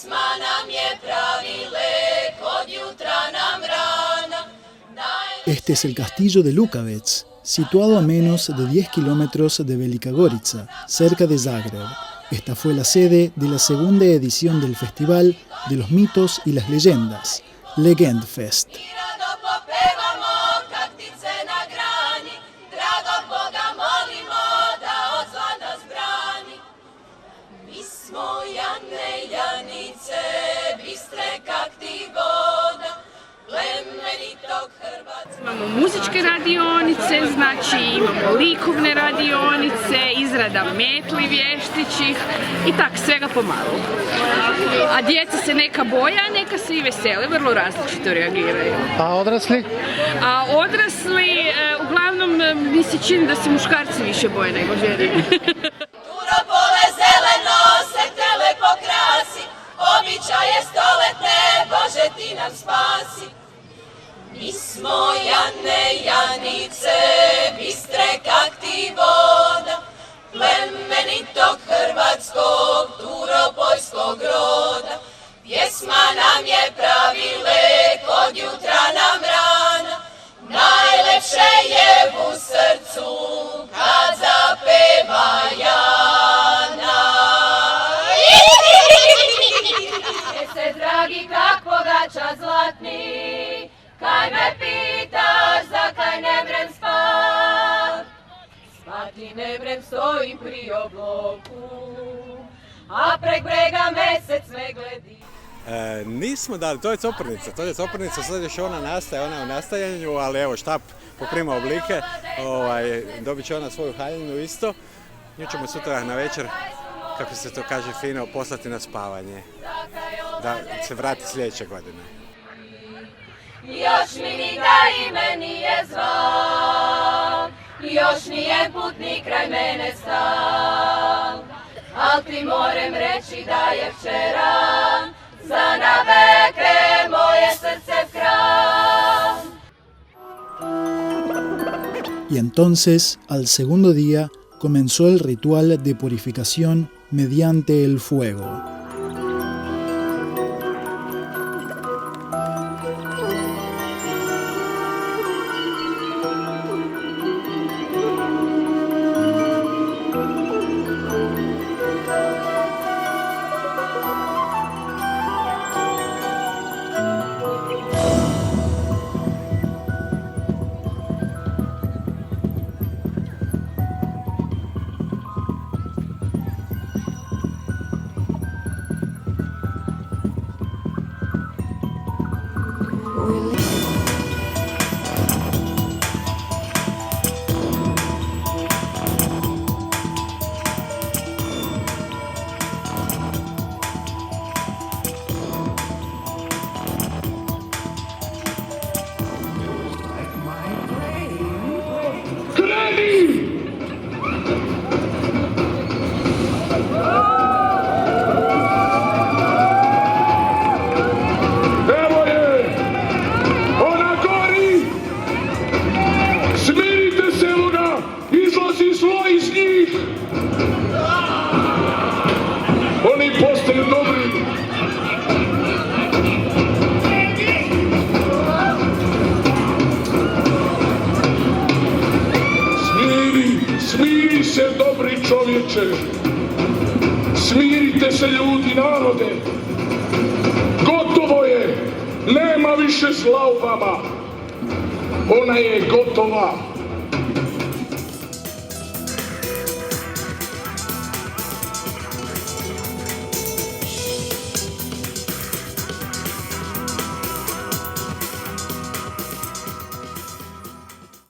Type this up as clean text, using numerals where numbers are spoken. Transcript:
Pjesma nam je pravi lek, od jutra nam rana. Este es el castillo de Lukavec, situado a menos de 10 kilómetros de Velika Gorica, cerca de Zagreb. Esta fue la sede de la segunda edición del Festival de los Mitos y las Leyendas, Legendfest. Imamo muzičke radionice, znači imamo likovne radionice, izrada metli vještićih i tak svega pomalo. A djeca se neka boje, a neka se i vesele, vrlo različito reagiraju. A odrasli? A odrasli, uglavnom mi se čini da se muškarci više boje nego žene. Turopole zeleno se tele pokrasi, običaje stoletne, Bože ti nam spasi. Mi smo Jane, Janice, bistre kak ti voda, plemenitog hrvatskog, turopoljskog roda. Pjesma nam je pravi lek, od jutra nam rana, najlepše je u srcu kad zapeva Jana. Jeste dragi kak pogača zlatni, kaj me pitaš, zakaj ne vrem spat? Spati ne vrem, stojim pri obloku, a prek brega mesec me gledi. Nismo dali, to je coprnica, sad još ona nastaje, ona je u nastajanju, ali evo štap poprima oblike, dobit će ona svoju haljinu isto. Nju ćemo sutra na večer, kako se to kaže fino, poslati na spavanje, da se vrati sljedeće godine. Još mi ni da ime nije zvao, još nijen putnik kraj mene stal, al ti morem reći da je včera za naveke moje srce kraj. Y entonces, al segundo día, comenzó el ritual de purificación mediante el fuego. Oni postaju dobri. Smiri se dobri čovječe. Smirite se ljudi, narode. Gotovo je. Nema više zla u vama. Ona je gotova.